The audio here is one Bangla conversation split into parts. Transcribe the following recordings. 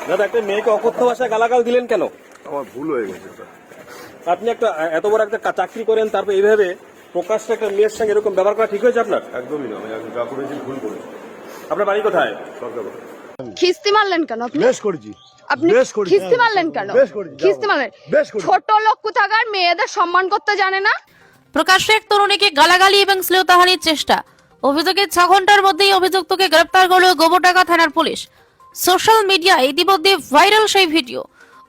দাদা, একটা মেয়েকে অকথ্য ভাষায় গালাগাল দিলেন কেন? আমার ভুল হয়ে গেছে এটা। আপনি একটা এত বড় একটা চাকরি করেন, তারপর এইভাবে প্রকাশ্যে একটা মেয়ের সঙ্গে এরকম ব্যবহার করা ঠিক হয়েছে আপনার? একদমই না, আমি যা করেছি ভুল করেছি। আপনার বাড়ি কোথায়? সরকার খিস্তি মারলেন কেন আপনি? বেশ করেছি। আপনি বেশ করেছি। খিস্তি মারলেন কেন? বেশ করেছি। খিস্তি মারলেন? বেশ করেছি। ছোট লোক কোথাকার, মেয়েদের সম্মান করতে জানে না। প্রকাশ্যে এক তরুণীকে গালাগালি এবং শ্লীলতাহানির চেষ্টা। অভিযোগের 6 ঘন্টার মধ্যেই অভিযুক্তকে গ্রেপ্তার করল গোবরডাঙ্গা থানার পুলিশ। সোশ্যাল মিডিয়ায় ইতিমধ্যে ভাইরাল সেই ভিডিও।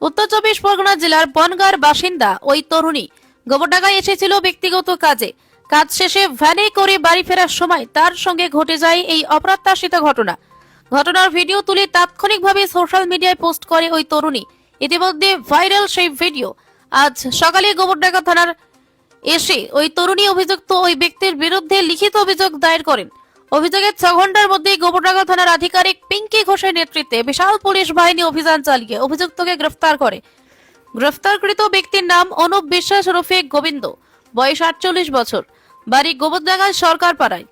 উত্তর 24 পরগনা জেলার বনগাঁর বাসিন্দা ওই তরুণী গোবরডাঙ্গায় এসেছিল ব্যক্তিগত কাজে। কাজ শেষে ভ্যানে করে বাড়ি ফেরার সময় তার সঙ্গে ঘটে যায় এই অপ্রত্যাশিত ঘটনা। ঘটনার ভিডিও তুলে তাৎক্ষণিকভাবে সোশ্যাল মিডিয়ায় পোস্ট করে ওই তরুণী। ইতিমধ্যে ভাইরাল সেই ভিডিও। আজ সকালে গোবরডাঙ্গা থানার এসে ওই তরুণী অভিযুক্ত ওই ব্যক্তির বিরুদ্ধে লিখিত অভিযোগ দায়ের করেন। অভিযোগের 6 ঘন্টার মধ্যেই গোবরডাঙ্গা থানার আধিকারিক পিঙ্কি ঘোষের নেতৃত্বে বিশাল পুলিশ বাহিনী অভিযান চালিয়ে অভিযুক্তকে গ্রেফতার করে। গ্রেফতারকৃত ব্যক্তির নাম অনুপ বিশ্বাস ওরফে গোবিন্দ, বয়স 48 বছর, বাড়ি গোবরডাঙ্গার সরকারপাড়ায়।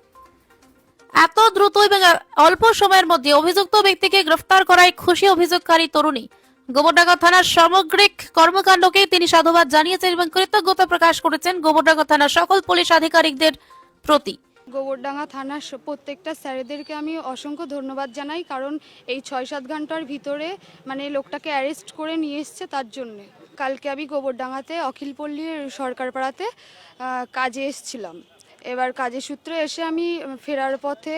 এত দ্রুত এবং অল্প সময়ের মধ্যে অভিযুক্ত ব্যক্তিকে গ্রেফতার করায় খুশি অভিযোগকারী তরুণী। গোবরডাঙ্গা থানার সামগ্রিক কর্মকাণ্ডকে তিনি সাধুবাদ জানিয়েছেন এবং কৃতজ্ঞতা প্রকাশ করেছেন গোবরডাঙ্গা থানার সকল পুলিশ আধিকারিকদের প্রতি। গোবরডাঙ্গা থানার প্রত্যেকটা স্যারেদেরকে আমি অসংখ্য ধন্যবাদ জানাই, কারণ এই 6-7 ঘন্টার ভিতরে মানে লোকটাকে অ্যারেস্ট করে নিয়ে এসছে তার জন্যে। কালকে আমি গোবরডাঙ্গাতে অখিলপল্লীর সরকারপাড়াতে কাজে এসেছিলাম। এবার কাজের সূত্রে এসে আমি ফেরার পথে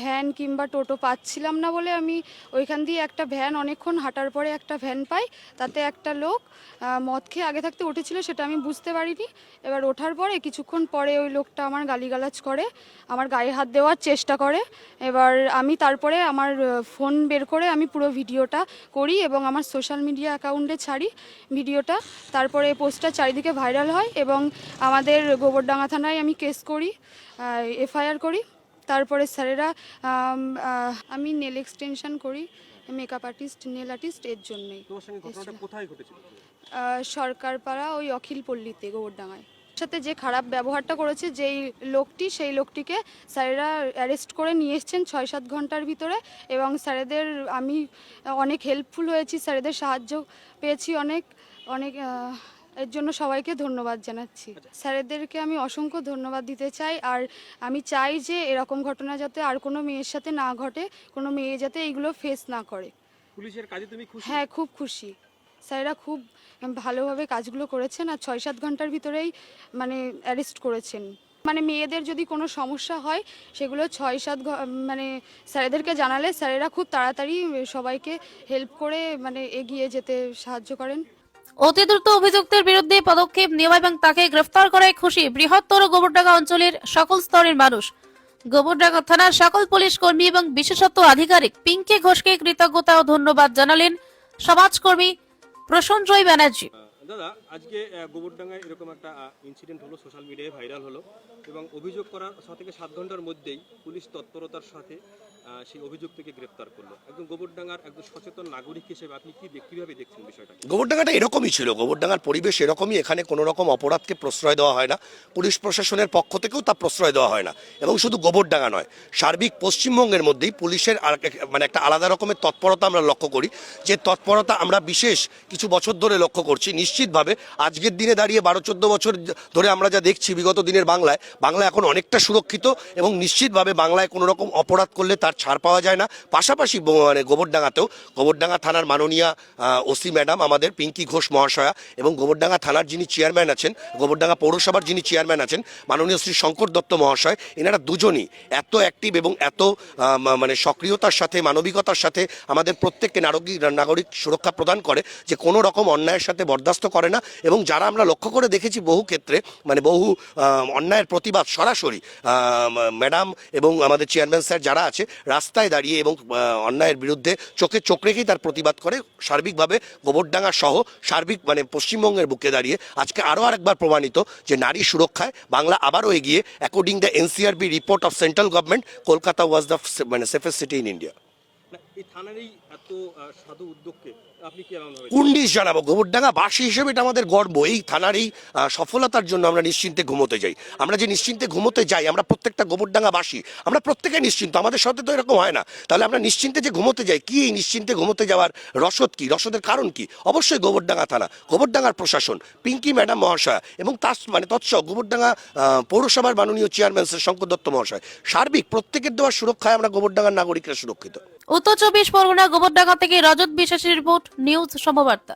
ভ্যান কিংবা টোটো পাচ্ছিলাম না বলে আমি ওইখান দিয়ে একটা ভ্যান, অনেকক্ষণ হাঁটার পরে একটা ভ্যান পাই, তাতে একটা লোক মদ খেয়ে আগে থাকতে উঠেছিল, সেটা আমি বুঝতে পারিনি। এবার ওঠার পরে কিছুক্ষণ পরে ওই লোকটা আমার গালিগালাজ করে, আমার গায়ে হাত দেওয়ার চেষ্টা করে। এবার আমি তারপরে আমার ফোন বের করে আমি পুরো ভিডিওটা করি এবং আমার সোশ্যাল মিডিয়া অ্যাকাউন্টে ছাড়ি ভিডিওটা। তারপরে পোস্টটা চারিদিকে ভাইরাল হয় এবং আমাদের গোবরডাঙ্গা থানায় আমি কেস করি, এফআইআর করি। তারপরে স্যারেরা আমি নেল এক্সটেনশন করি, মেকআপ আর্টিস্ট, নেল আর্টিস্ট, এর জন্যই। তোমার সঙ্গে ঘটনাটা কোথায় ঘটেছিল? সরকারপাড়া ওই অখিলপল্লীতে গোবরডাঙ্গায়। সাথে যে খারাপ ব্যবহারটা করেছে যেই লোকটি, সেই লোকটিকে স্যারেরা অ্যারেস্ট করে নিয়ে এসছেন 6-7 ঘন্টার ভিতরে এবং স্যারেদের আমি অনেক হেল্পফুল হয়েছি, স্যারেদের সাহায্য পেয়েছি অনেক অনেক। এর জন্য সবাইকে ধন্যবাদ জানাচ্ছি। স্যারেদেরকে আমি অসংখ্য ধন্যবাদ দিতে চাই। আর আমি চাই যে এরকম ঘটনা যাতে আর কোনো মেয়ের সাথে না ঘটে, কোনো মেয়ে যাতে এইগুলো ফেস না করে। পুলিশের কাজে তুমি খুশি? হ্যাঁ, খুব খুশি। স্যারেরা খুব ভালোভাবে কাজগুলো করেছেন আর 6-7 ঘন্টার ভিতরেই মানে অ্যারেস্ট করেছেন। মানে মেয়েদের যদি কোনো সমস্যা হয় সেগুলো 6-7 মানে স্যারেদেরকে জানালে স্যারেরা খুব তাড়াতাড়ি সবাইকে হেল্প করে মানে এগিয়ে যেতে সাহায্য করেন। অতি দ্রুত অভিযুক্তের বিরুদ্ধে পদক্ষেপ নেওয়া এবং তাকে গ্রেফতার করায় খুশি বৃহত্তর গোবরডাঙ্গা অঞ্চলের সকল স্তরের মানুষ। গোবরডাঙ্গা থানার সকল পুলিশ কর্মী এবং বিশেষত আধিকারিক পিঙ্কি ঘোষকে কৃতজ্ঞতা ও ধন্যবাদ জানালেন সমাজকর্মী প্রসঞ্জয় ব্যানার্জি। দাদা, আজকে গোবরডাঙ্গায় এরকম একটা ইনসিডেন্ট হলো, সোশ্যাল মিডিয়ায় ভাইরাল হলো এবং অভিযোগ করার 6 থেকে 7 ঘন্টার মধ্যেই পুলিশ তৎপরতার সাথে সেই অভিযুক্তকে গ্রেফতার করলো। একদম গোবরডাঙ্গার একজন সচেতন নাগরিক হিসেবে আপনি কিভাবে দেখছেন বিষয়টা? গোবরডাঙ্গাটা এরকমই ছিল, গোবরডাঙ্গার পরিবেশ এরকমই। এখানে কোনো রকম অপরাধকে প্রশ্রয় দেওয়া হয় না, পুলিশ প্রশাসনের পক্ষ থেকেও তা প্রশ্রয় দেওয়া হয় না। এবং শুধু গোবরডাঙ্গা নয়, সার্বিক পশ্চিমবঙ্গের মধ্যেই পুলিশের মানে একটা আলাদা রকমের তৎপরতা আমরা লক্ষ্য করি, যে তৎপরতা আমরা বিশেষ কিছু বছর ধরে লক্ষ্য করছি। নিশ্চিতভাবে আজকের দিনে দাঁড়িয়ে 12-14 বছর ধরে আমরা যা দেখছি বিগত দিনের বাংলা এখন অনেকটা সুরক্ষিত এবং নিশ্চিতভাবে বাংলায় কোনো রকম অপরাধ করলে তার ছাড় পাওয়া যায় না। পাশাপাশি মানে গোবরডাঙ্গা থানার মাননীয়া ওসি ম্যাডাম আমাদের পিঙ্কি ঘোষ মহাশয়া এবং গোবরডাঙ্গা থানার যিনি চেয়ারম্যান আছেন, গোবরডাঙ্গা পৌরসভার যিনি চেয়ারম্যান আছেন মাননীয় শ্রী শঙ্কর দত্ত মহাশয়, এনারা দুজনই এত অ্যাক্টিভ এবং এত মানে সক্রিয়তার সাথে, মানবিকতার সাথে আমাদের প্রত্যেককে নাগরিক সুরক্ষা প্রদান করে, যে কোনো রকম অন্যায়ের সাথে বরদাস্ত করে না। এবং যারা আমরা লক্ষ্য করে দেখেছি বহু ক্ষেত্রে মানে বহু অন্যায়ের প্রতিবাদ সরাসরি ম্যাডাম এবং আমাদের চেয়ারম্যান স্যার যারা আছে রাস্তায় দাঁড়িয়ে এবং অন্যায়ের বিরুদ্ধে চোখে চোখ রেখেই তার প্রতিবাদ করে। সার্বিকভাবে গোবরডাঙ্গা সহ সার্বিক মানে পশ্চিমবঙ্গের বুকে দাঁড়িয়ে আজকে আরও আরেকবার প্রমাণিত যে নারী সুরক্ষায় বাংলা আবারও এগিয়ে। According the NCRB report of central government, Kolkata was the মানে সেফেস্ট সিটি ইন ইন্ডিয়া। এই থানার এই এত সাধু উদ্যোগকে আপনি কি এমন ভাবে কুন্ডিস জানাবো, গোবরডাঙ্গা বাসী হিসেবে এটা আমাদের গর্ব। এই থানার এই সফলতার জন্য আমরা নিশ্চিন্তে ঘুমোতে যাই। আমরা যে নিশ্চিন্তে ঘুমোতে যাই, আমরা প্রত্যেকটা গোবরডাঙ্গা বাসী, আমরা প্রত্যেকে নিশ্চিন্ত। আমাদের সাথে তো এরকম হয় না। তাহলে আমরা নিশ্চিন্তে যে ঘুমোতে যাই, কি এই নিশ্চিন্তে ঘুমোতে যাওয়ার রসদ কি, রসদের কারণ কি? অবশ্যই গোবরডাঙ্গা থানা, গোবরডাঙ্গার প্রশাসন, পিঙ্কি ম্যাডাম মহাশয়া এবং তার তৎসহ গোবরডাঙ্গা পৌরসভার মাননীয় চেয়ারম্যান শ্রী শঙ্কর দত্ত মহাশয়, সার্বিক প্রত্যেকের দেওয়ার সুরক্ষায় আমরা গোবরডাঙ্গার নাগরিকরা সুরক্ষিত। উত্তর 24 পরগনা গোবরডাঙ্গা থেকে রজত বিশ্বাসের রিপোর্ট, নিউজ সমবার্তা।